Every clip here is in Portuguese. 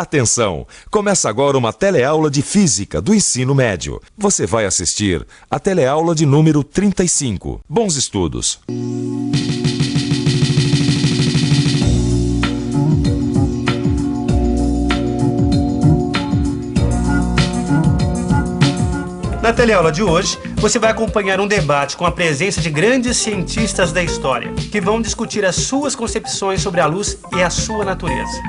Atenção! Começa agora uma teleaula de Física do ensino médio. Você vai assistir a teleaula de número 35. Bons estudos! Na teleaula de hoje, você vai acompanhar um debate com a presença de grandes cientistas da história, que vão discutir as suas concepções sobre a luz e a sua natureza.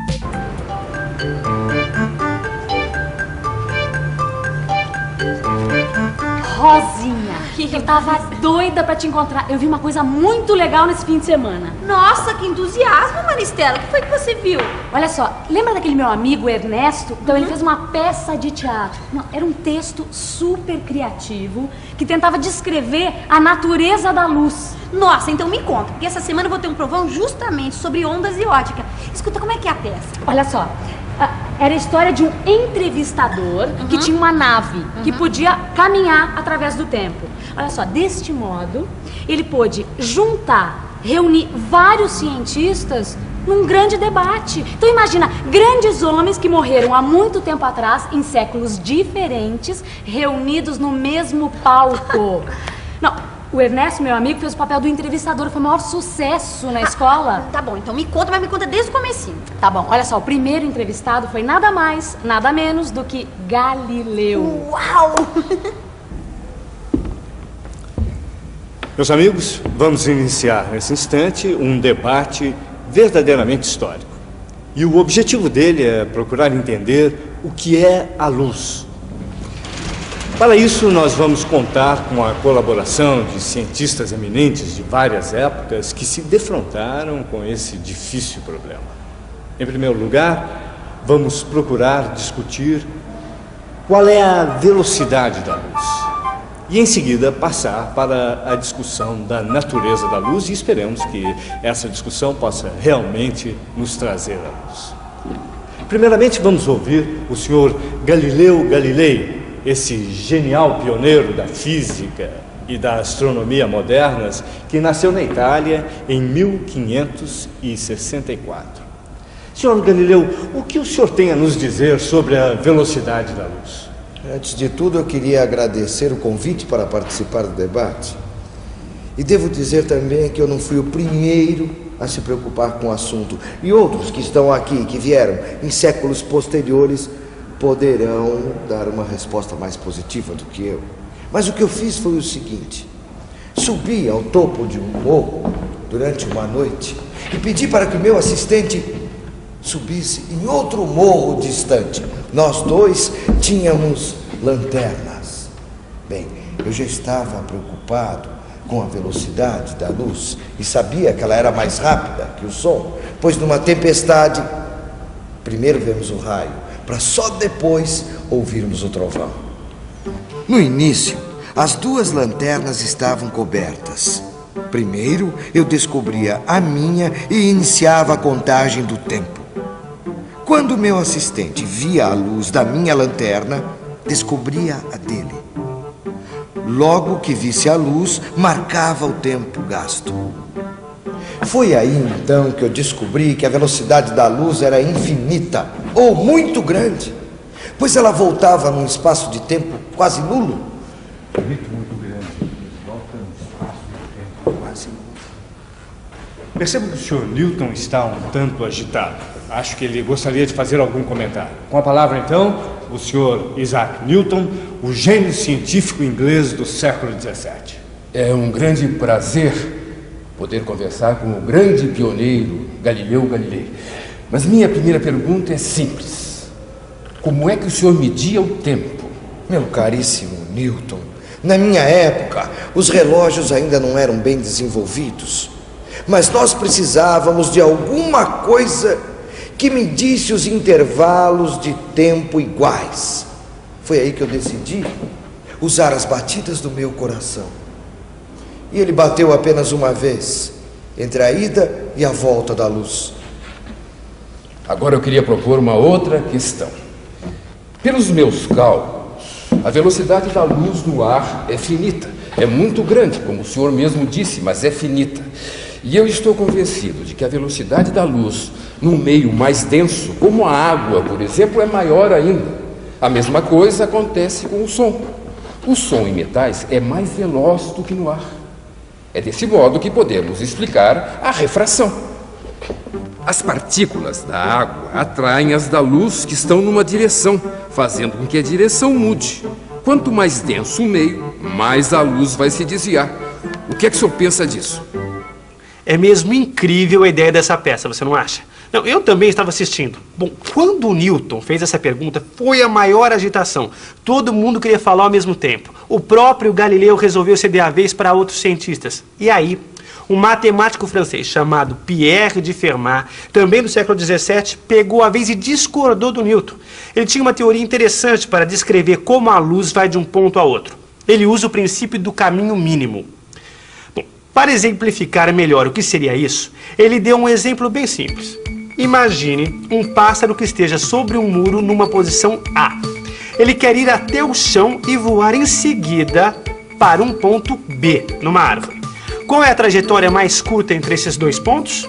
Rosinha, eu tava doida pra te encontrar. Eu vi uma coisa muito legal nesse fim de semana. Nossa, que entusiasmo, Maristela. O que foi que você viu? Olha só, lembra daquele meu amigo Ernesto? Então ele fez uma peça de teatro. Não, era um texto super criativo que tentava descrever a natureza da luz. Nossa, então me conta, porque essa semana eu vou ter um provão justamente sobre ondas e ótica. Escuta, como é que é a peça? Olha só, era a história de um entrevistador que tinha uma nave que podia caminhar através do tempo. Olha só, deste modo, ele pôde reunir vários cientistas num grande debate. Então imagina, grandes homens que morreram há muito tempo atrás, em séculos diferentes, reunidos no mesmo palco. Não, o Ernesto, meu amigo, fez o papel do entrevistador, foi o maior sucesso na escola. Tá bom, então me conta, mas me conta desde o comecinho. Tá bom, olha só, o primeiro entrevistado foi nada mais, nada menos do que Galileu. Uau! Meus amigos, vamos iniciar nesse instante um debate verdadeiramente histórico. E o objetivo dele é procurar entender o que é a luz. Para isso, nós vamos contar com a colaboração de cientistas eminentes de várias épocas que se defrontaram com esse difícil problema. Em primeiro lugar, vamos procurar discutir qual é a velocidade da luz. E em seguida passar para a discussão da natureza da luz e esperamos que essa discussão possa realmente nos trazer a luz. Primeiramente, vamos ouvir o senhor Galileu Galilei, esse genial pioneiro da física e da astronomia modernas, que nasceu na Itália em 1564. Senhor Galileu, o que o senhor tem a nos dizer sobre a velocidade da luz? Antes de tudo, eu queria agradecer o convite para participar do debate. E devo dizer também que eu não fui o primeiro a se preocupar com o assunto. E outros que estão aqui, que vieram em séculos posteriores, poderão dar uma resposta mais positiva do que eu. Mas o que eu fiz foi o seguinte: subi ao topo de um morro durante uma noite e pedi para que o meu assistente subisse em outro morro distante. Nós dois tínhamos lanternas. Bem, eu já estava preocupado com a velocidade da luz e sabia que ela era mais rápida que o som, pois numa tempestade, primeiro vemos o raio, para só depois ouvirmos o trovão. No início, as duas lanternas estavam cobertas. Primeiro, eu descobria a minha e iniciava a contagem do tempo. Quando meu assistente via a luz da minha lanterna, descobria a dele. Logo que visse a luz, marcava o tempo gasto. Foi aí então que eu descobri que a velocidade da luz era infinita, ou muito grande, pois ela voltava num espaço de tempo quase nulo. Muito grande. Volta num espaço de tempo quase nulo. Percebo que o senhor Newton está um tanto agitado. Acho que ele gostaria de fazer algum comentário. Com a palavra, então, o senhor Isaac Newton, o gênio científico inglês do século XVII. É um grande prazer poder conversar com o grande pioneiro Galileu Galilei. Mas minha primeira pergunta é simples. Como é que o senhor media o tempo? Meu caríssimo Newton, na minha época, os relógios ainda não eram bem desenvolvidos. Mas nós precisávamos de alguma coisa que medisse os intervalos de tempo iguais. Foi aí que eu decidi usar as batidas do meu coração. E ele bateu apenas uma vez, entre a ida e a volta da luz. Agora eu queria propor uma outra questão. Pelos meus cálculos, a velocidade da luz no ar é finita. É muito grande, como o senhor mesmo disse, mas é finita. E eu estou convencido de que a velocidade da luz num meio mais denso, como a água, por exemplo, é maior ainda. A mesma coisa acontece com o som. O som em metais é mais veloz do que no ar. É desse modo que podemos explicar a refração. As partículas da água atraem as da luz que estão numa direção, fazendo com que a direção mude. Quanto mais denso o meio, mais a luz vai se desviar. O que é que o senhor pensa disso? É mesmo incrível a ideia dessa peça, você não acha? Não, eu também estava assistindo. Bom, quando o Newton fez essa pergunta, foi a maior agitação. Todo mundo queria falar ao mesmo tempo. O próprio Galileu resolveu ceder a vez para outros cientistas. E aí, um matemático francês chamado Pierre de Fermat, também do século XVII, pegou a vez e discordou do Newton. Ele tinha uma teoria interessante para descrever como a luz vai de um ponto a outro. Ele usa o princípio do caminho mínimo. Bom, para exemplificar melhor o que seria isso, ele deu um exemplo bem simples. Imagine um pássaro que esteja sobre um muro numa posição A. Ele quer ir até o chão e voar em seguida para um ponto B, numa árvore. Qual é a trajetória mais curta entre esses dois pontos?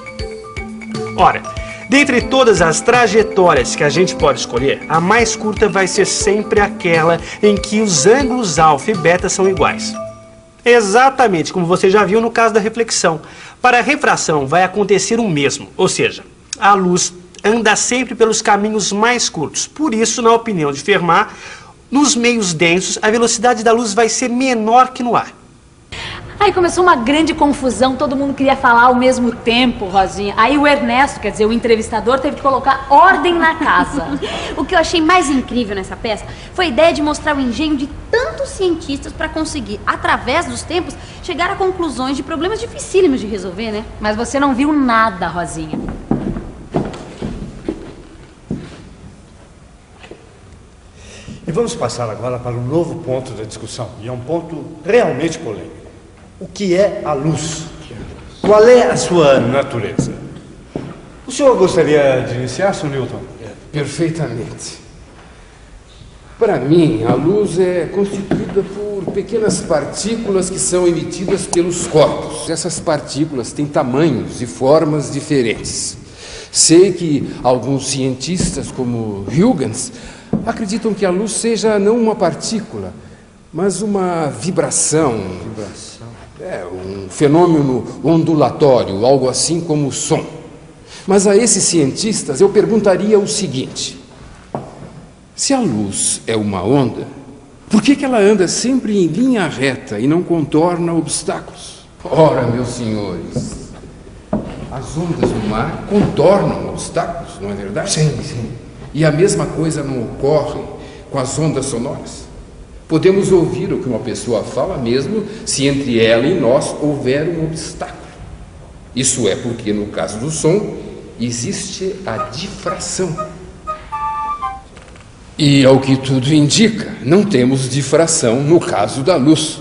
Ora, dentre todas as trajetórias que a gente pode escolher, a mais curta vai ser sempre aquela em que os ângulos alfa e beta são iguais. Exatamente como você já viu no caso da reflexão. Para a refração vai acontecer o mesmo, ou seja, a luz anda sempre pelos caminhos mais curtos. Por isso, na opinião de Fermat, nos meios densos, a velocidade da luz vai ser menor que no ar. Aí começou uma grande confusão, todo mundo queria falar ao mesmo tempo, Rosinha. Aí o Ernesto, quer dizer, o entrevistador, teve que colocar ordem na casa. O que eu achei mais incrível nessa peça foi a ideia de mostrar o engenho de tantos cientistas para conseguir, através dos tempos, chegar a conclusões de problemas dificílimos de resolver, né? Mas você não viu nada, Rosinha. E vamos passar agora para um novo ponto da discussão, e é um ponto realmente polêmico. O que é a luz? Qual é a sua natureza? O senhor gostaria de iniciar, Sr. Newton? Perfeitamente. Para mim, a luz é constituída por pequenas partículas que são emitidas pelos corpos. Essas partículas têm tamanhos e formas diferentes. Sei que alguns cientistas, como Huygens, acreditam que a luz seja não uma partícula, mas uma vibração. É um fenômeno ondulatório, algo assim como o som. Mas a esses cientistas eu perguntaria o seguinte: se a luz é uma onda, por que ela anda sempre em linha reta e não contorna obstáculos? Ora, meus senhores, as ondas do mar contornam obstáculos, não é verdade? Sim, sim. E a mesma coisa não ocorre com as ondas sonoras. Podemos ouvir o que uma pessoa fala mesmo se entre ela e nós houver um obstáculo. Isso é porque, no caso do som, existe a difração. E, ao que tudo indica, não temos difração no caso da luz.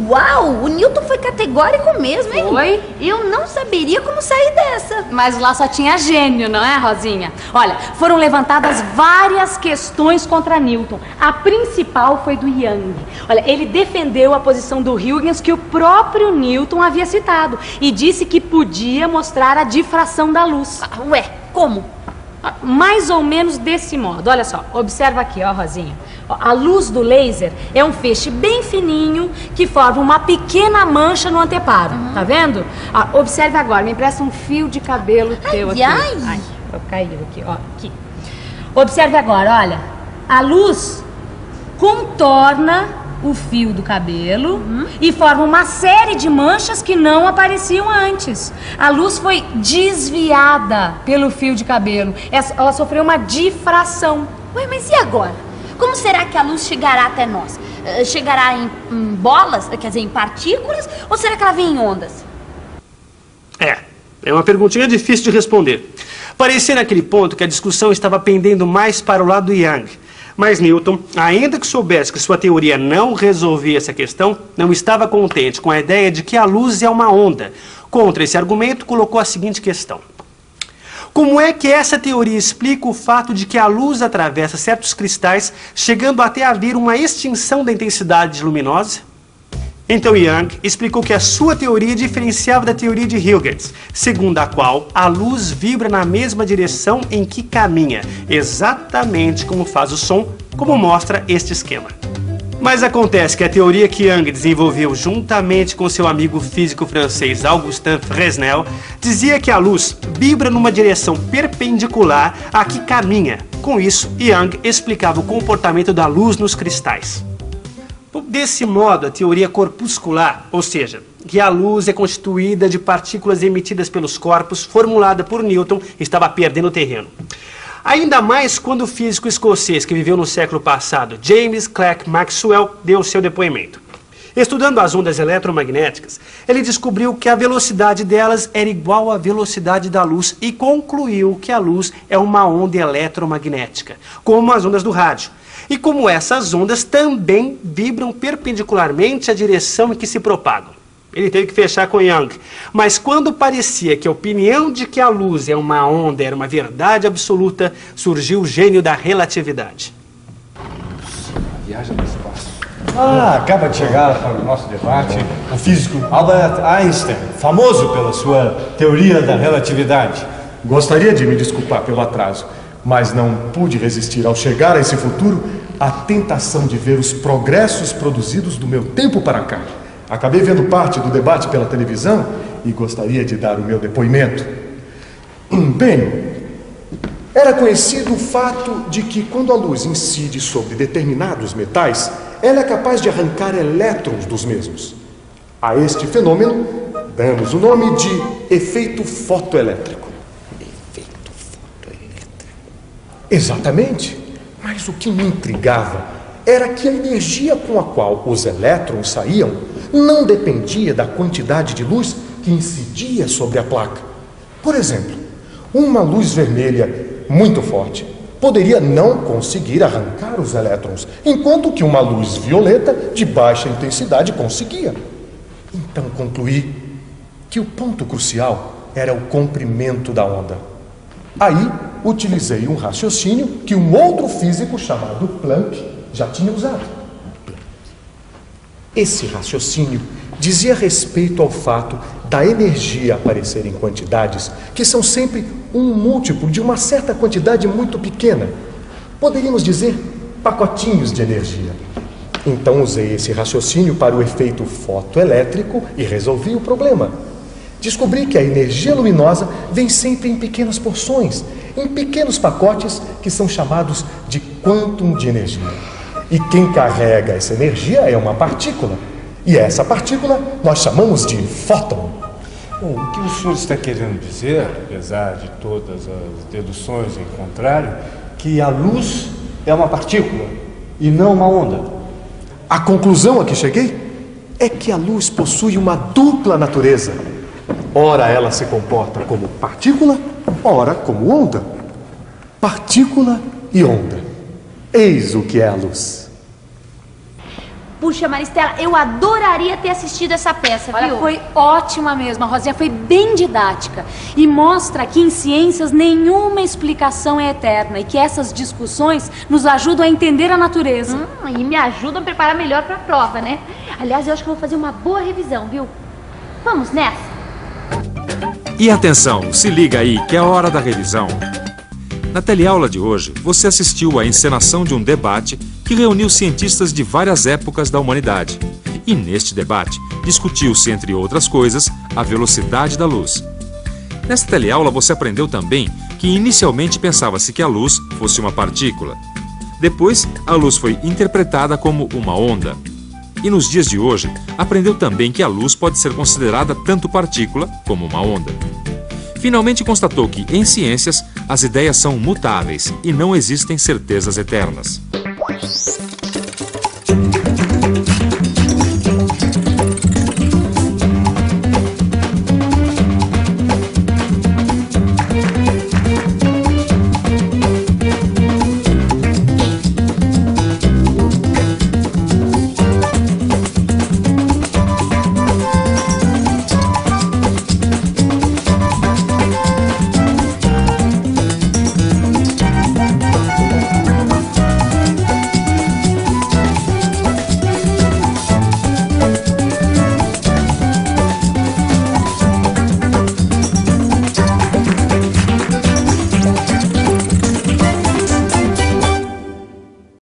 Uau, o Newton foi categórico mesmo, hein? Foi? Eu não saberia como sair dessa. Mas lá só tinha gênio, não é, Rosinha? Olha, foram levantadas várias questões contra Newton. A principal foi do Young. Olha, ele defendeu a posição do Huygens que o próprio Newton havia citado e disse que podia mostrar a difração da luz. Ué, como? Mais ou menos desse modo. Olha só, observa aqui, ó, Rosinha. A luz do laser é um feixe bem fininho que forma uma pequena mancha no anteparo. Tá vendo? Observe agora, me empresta um fio de cabelo teu aqui. Ai, caiu aqui, ó. Aqui. Observe agora, olha. A luz contorna o fio do cabelo e forma uma série de manchas que não apareciam antes. A luz foi desviada pelo fio de cabelo. Ela sofreu uma difração. Ué, mas e agora? Como será que a luz chegará até nós? Chegará em bolas, quer dizer, em partículas, ou será que ela vem em ondas? É uma perguntinha difícil de responder. Parecia naquele ponto que a discussão estava pendendo mais para o lado do Young. Mas Newton, ainda que soubesse que sua teoria não resolvia essa questão, não estava contente com a ideia de que a luz é uma onda. Contra esse argumento, colocou a seguinte questão: como é que essa teoria explica o fato de que a luz atravessa certos cristais, chegando até haver uma extinção da intensidade luminosa? Então Young explicou que a sua teoria diferenciava da teoria de Huygens, segundo a qual a luz vibra na mesma direção em que caminha, exatamente como faz o som, como mostra este esquema. Mas acontece que a teoria que Young desenvolveu juntamente com seu amigo físico francês Augustin Fresnel dizia que a luz vibra numa direção perpendicular à que caminha. Com isso, Young explicava o comportamento da luz nos cristais. Desse modo, a teoria corpuscular, ou seja, que a luz é constituída de partículas emitidas pelos corpos, formulada por Newton, estava perdendo terreno. Ainda mais quando o físico escocês que viveu no século passado, James Clerk Maxwell, deu seu depoimento. Estudando as ondas eletromagnéticas, ele descobriu que a velocidade delas era igual à velocidade da luz e concluiu que a luz é uma onda eletromagnética, como as ondas do rádio. E como essas ondas também vibram perpendicularmente à direção em que se propagam. Ele teve que fechar com Young, mas quando parecia que a opinião de que a luz é uma onda era uma verdade absoluta, surgiu o gênio da relatividade. Viaja no espaço. Acaba de chegar para o nosso debate o físico Albert Einstein, famoso pela sua teoria da relatividade. Gostaria de me desculpar pelo atraso, mas não pude resistir ao chegar a esse futuro à tentação de ver os progressos produzidos do meu tempo para cá. Acabei vendo parte do debate pela televisão e gostaria de dar o meu depoimento. Bem, era conhecido o fato de que quando a luz incide sobre determinados metais, ela é capaz de arrancar elétrons dos mesmos. A este fenômeno damos o nome de efeito fotoelétrico. Efeito fotoelétrico. Exatamente. Mas o que me intrigava era que a energia com a qual os elétrons saíam não dependia da quantidade de luz que incidia sobre a placa. Por exemplo, uma luz vermelha muito forte poderia não conseguir arrancar os elétrons, enquanto que uma luz violeta de baixa intensidade conseguia. Então concluí que o ponto crucial era o comprimento da onda. Aí utilizei um raciocínio que um outro físico chamado Planck já tinha usado. Esse raciocínio dizia respeito ao fato da energia aparecer em quantidades que são sempre um múltiplo de uma certa quantidade muito pequena. Poderíamos dizer pacotinhos de energia. Então usei esse raciocínio para o efeito fotoelétrico e resolvi o problema. Descobri que a energia luminosa vem sempre em pequenas porções, em pequenos pacotes que são chamados de quantum de energia. E quem carrega essa energia é uma partícula. E essa partícula nós chamamos de fóton. Bom, o que o senhor está querendo dizer, apesar de todas as deduções em contrário, que a luz é uma partícula e não uma onda? A conclusão a que cheguei é que a luz possui uma dupla natureza. Ora ela se comporta como partícula, ora como onda. Partícula e onda. Eis o que é a luz. Puxa, Maristela, eu adoraria ter assistido essa peça, Olha, viu? foi ótima mesmo, a Rosinha foi bem didática. E mostra que em ciências nenhuma explicação é eterna e que essas discussões nos ajudam a entender a natureza. E me ajudam a preparar melhor pra prova, né? Aliás, eu acho que eu vou fazer uma boa revisão, viu? Vamos nessa? E atenção, se liga aí que é hora da revisão. Na teleaula de hoje, você assistiu à encenação de um debate que reuniu cientistas de várias épocas da humanidade. E neste debate, discutiu-se, entre outras coisas, a velocidade da luz. Nesta teleaula você aprendeu também que inicialmente pensava-se que a luz fosse uma partícula. Depois, a luz foi interpretada como uma onda. E nos dias de hoje, aprendeu também que a luz pode ser considerada tanto partícula como uma onda. Finalmente constatou que, em ciências, as ideias são mutáveis e não existem certezas eternas.